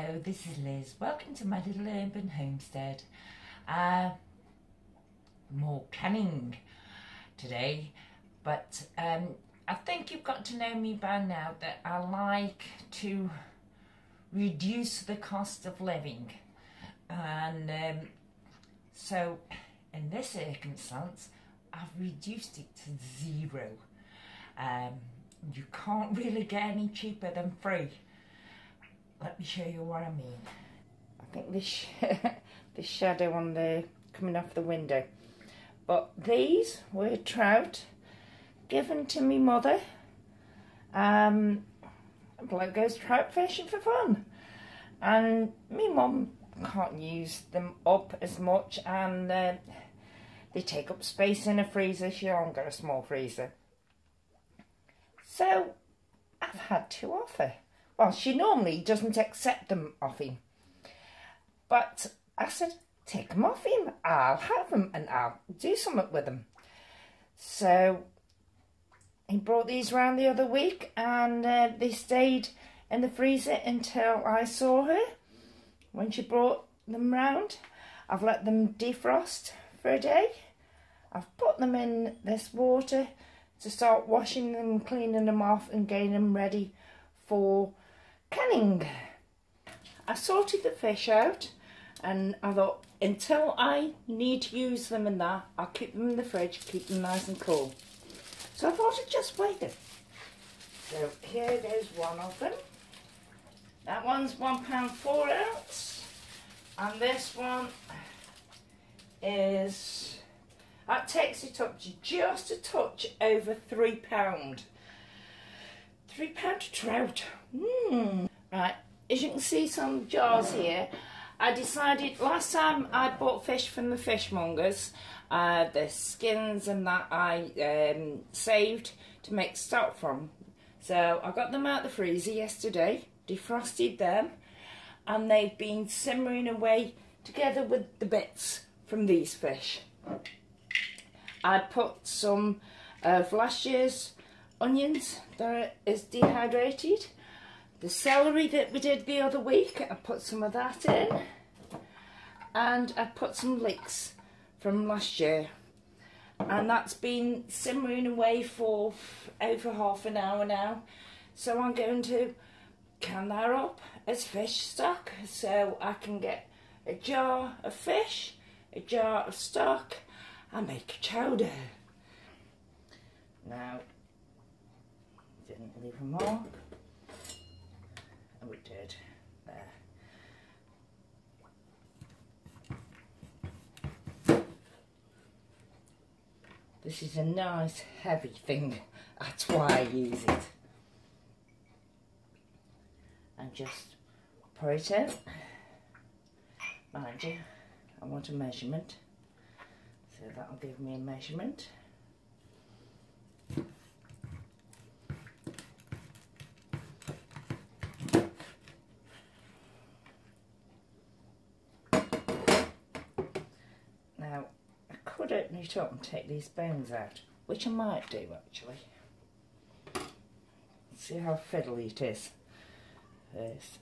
Hello, this is Liz. Welcome to my little urban homestead. More canning today, but I think you've got to know me by now that I like to reduce the cost of living, and so in this circumstance I've reduced it to zero. You can't really get any cheaper than free. Let me show you what I mean. I think this this shadow on there coming off the window. But these were trout given to me mother. A bloke goes trout fishing for fun, and me mum can't use them up as much, and they take up space in a freezer. She hasn't got a small freezer, so I've had to offer. Well, she normally doesn't accept them off him, but I said, take them off him, I'll have them and I'll do something with them. So he brought these round the other week, and they stayed in the freezer until I saw her when she brought them round. I've let them defrost for a day. I've put them in this water to start washing them, cleaning them off and getting them ready for canning. I sorted the fish out, and I thought until I need to use them and that, I'll keep them in the fridge, keep them nice and cool. So I thought I'd just weigh them. So here goes one of them. That one's £1 4 ounce, and this one is, that takes it up to just a touch over £3. £3 trout. Right, as you can see some jars here. I decided last time I bought fish from the fishmongers, the skins and that I saved to make stock from. So I got them out of the freezer yesterday, defrosted them, and they've been simmering away together with the bits from these fish. I put some of last year's onions that is dehydrated. The celery that we did the other week, I put some of that in, and I put some leeks from last year, and that's been simmering away for over half an hour now. So I'm going to can that up as fish stock, so I can get a jar of fish, a jar of stock, and make a chowder. Now, didn't leave a mark. Oh, it did. There. This is a nice heavy thing. That's why I use it. And just pour it in. Mind you, I want a measurement. So that'll give me a measurement. Now, I could open it up and take these bones out, which I might do actually. See how fiddly it is first.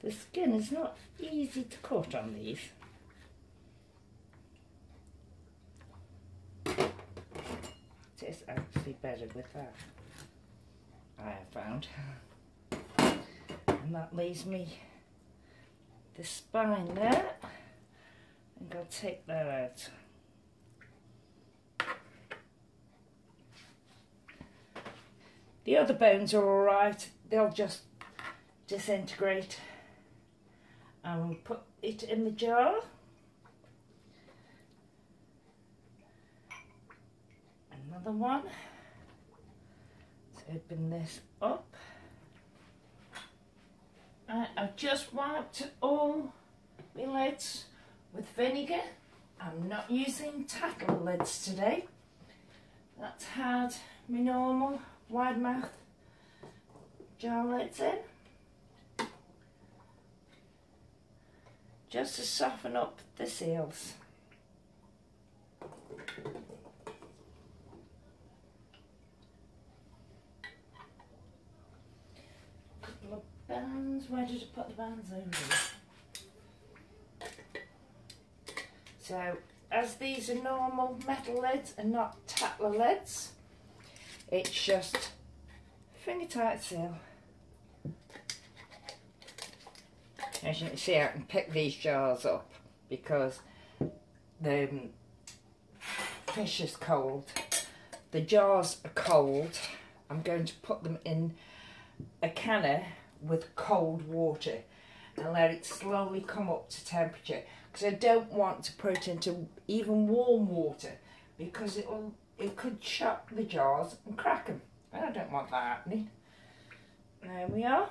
The skin is not easy to cut on these. It is actually better with that, I have found. And that leaves me the spine there. I think I'll take that out. The other bones are alright, they'll just disintegrate. And we'll put it in the jar. Another one. Let's open this up. I've just wiped all my lids with vinegar. I'm not using tattle lids today. That's had my normal wide mouth jar lids in, just to soften up the seals. Couple of bands. Where did I put the bands over here? So, as these are normal metal lids and not Tatler lids, it's just finger tight seal. As you can see, I can pick these jars up because the fish is cold. The jars are cold. I'm going to put them in a canner with cold water and let it slowly come up to temperature, because I don't want to put it into even warm water because it could shock the jars and crack them. I don't want that happening. There we are.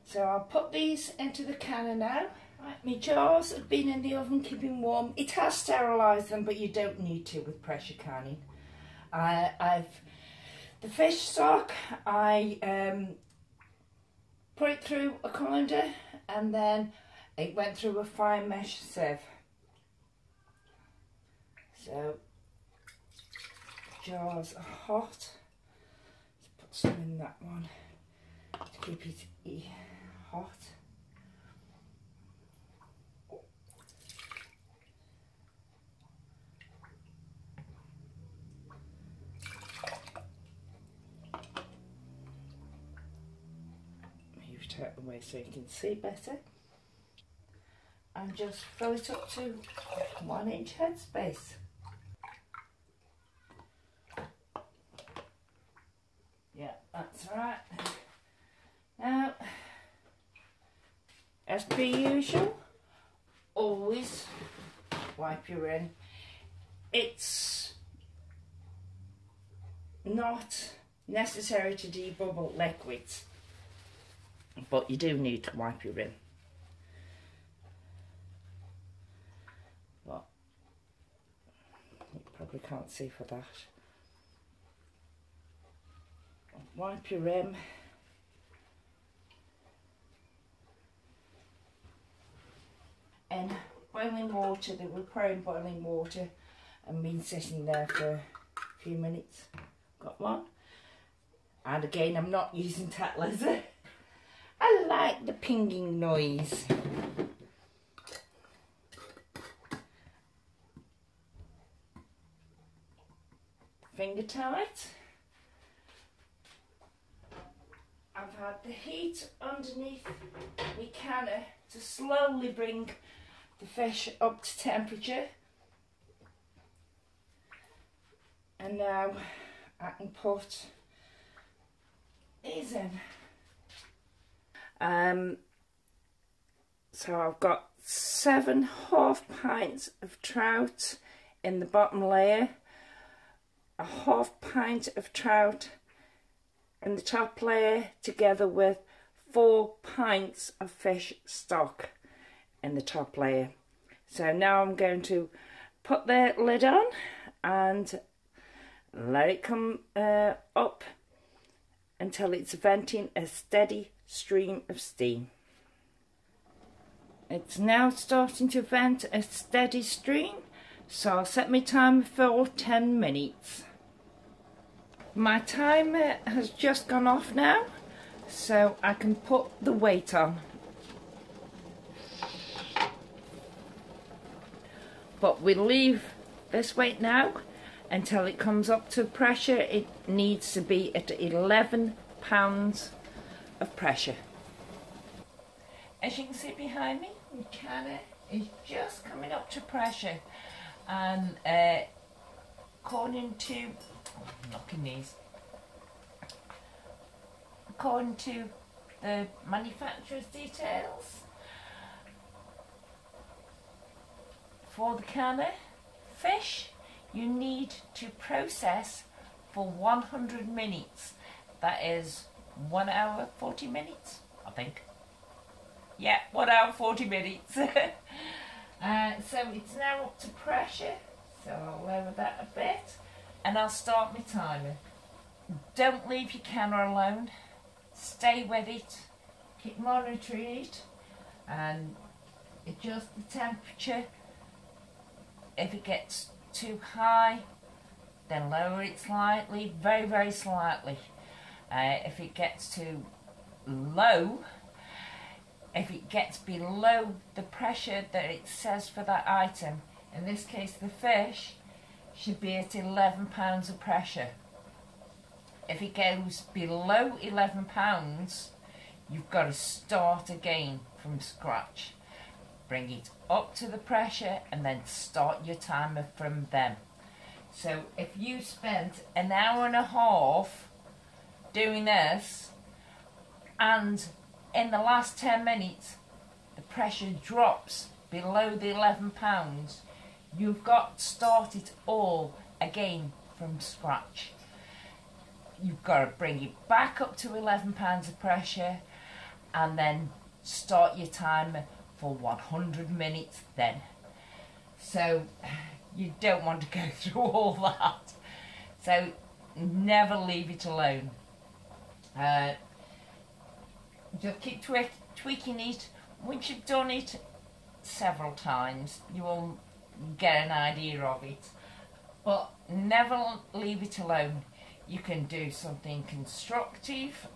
So I'll put these into the canner now. Right, my jars have been in the oven keeping warm. It has sterilised them, but you don't need to with pressure canning. The fish stock, I put it through a colander and then it went through a fine mesh sieve. So jars are hot. Let's put some in that one to keep it hot. Move it out of the way so you can see better. And just fill it up to 1 inch headspace. Yeah, that's right. Now, as per usual, always wipe your in. It's not necessary to debubble liquids, but you do need to wipe your in. But you probably can't see for that. Wipe your rim. In boiling water. They were pouring boiling water and been sitting there for a few minutes. Got one. And again, I'm not using Tattlers. I like the pinging noise. Finger tight. I've had the heat underneath my canner to slowly bring the fish up to temperature. And now I can put these in. So I've got 7 half pints of trout in the bottom layer, a half pint of trout in the top layer, together with 4 pints of fish stock in the top layer. So now I'm going to put the lid on and let it come up until it's venting a steady stream of steam. It's now starting to vent a steady stream, so I'll set my timer for 10 minutes. My timer has just gone off now, so I can put the weight on. But we'll leave this weight now until it comes up to pressure. It needs to be at 11 pounds of pressure. As you can see behind me, the canner is just coming up to pressure, and according to according to the manufacturer's details for the canner fish, you need to process for 100 minutes. That is 1 hour 40 minutes, I think. Yeah, 1 hour 40 minutes. So it's now up to pressure, so I'll lower that a bit and I'll start my timer. don't leave your camera alone. Stay with it. Keep monitoring it and adjust the temperature. If it gets too high, then lower it slightly, very, very slightly. If it gets too low, if it gets below the pressure that it says for that item, in this case the fish, should be at 11 pounds of pressure. If it goes below 11 pounds, you've got to start again from scratch. Bring it up to the pressure and then start your timer from them. So if you spent an hour and a half doing this, and in the last 10 minutes the pressure drops below the 11 pounds, you've got to start it all again from scratch. You've got to bring it back up to 11 pounds of pressure and then start your timer for 100 minutes then. So you don't want to go through all that. So never leave it alone. Just keep tweaking it. Once you've done it several times, you will get an idea of it. But never leave it alone. You can do something constructive,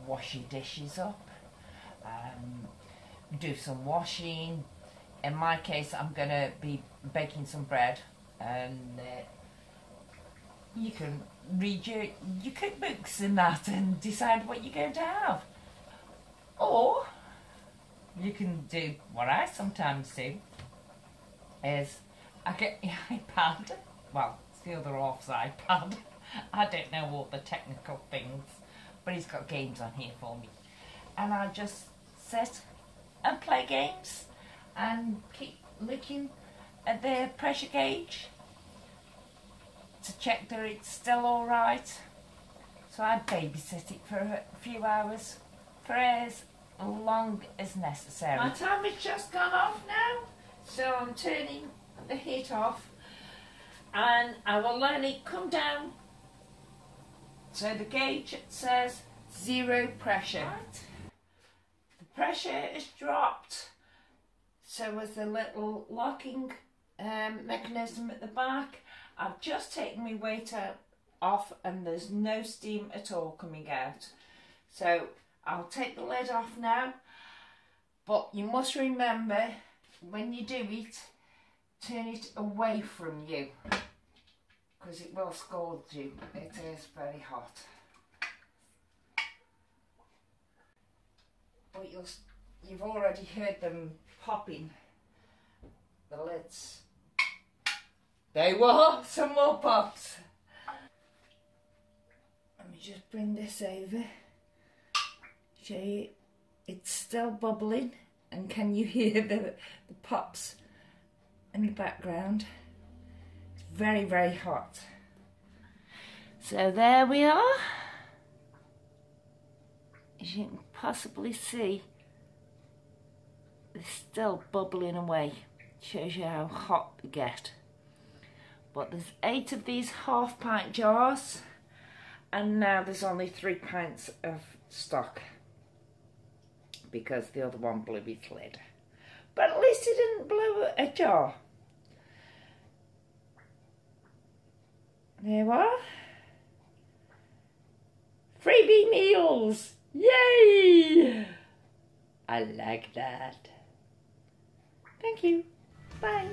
wash your dishes up, do some washing. In my case, I'm going to be baking some bread, and you can read your cookbooks and that and decide what you're going to have. Or you can do what I sometimes do, is I get my iPad, well, it's the other half's iPad, I don't know all the technical things, but he's got games on here for me, and I just sit and play games and keep looking at the pressure gauge to check that it's still alright. So I babysit it for a few hours, for as long as necessary. My timer's just gone off now, so I'm turning the heat off, and I will let it come down so the gauge says 0 pressure. Right. The pressure is dropped, so as the little locking mechanism at the back. I've just taken my weight off and there's no steam at all coming out. So I'll take the lid off now, but you must remember when you do it, turn it away from you, because it will scald you. It is very hot. But you've already heard them popping, the lids. There were some more pops. Let me just bring this over. Show you, it's still bubbling, and can you hear the pops in the background? It's very, very hot. So there we are. As you can possibly see, it's still bubbling away. Shows you how hot they get. But there's 8 of these half-pint jars, and now there's only 3 pints of stock, because the other one blew its lid. But at least it didn't blow a jar. There we are. Freebie meals! Yay! I like that. Thank you. Bye.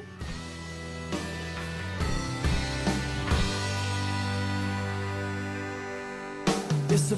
It's a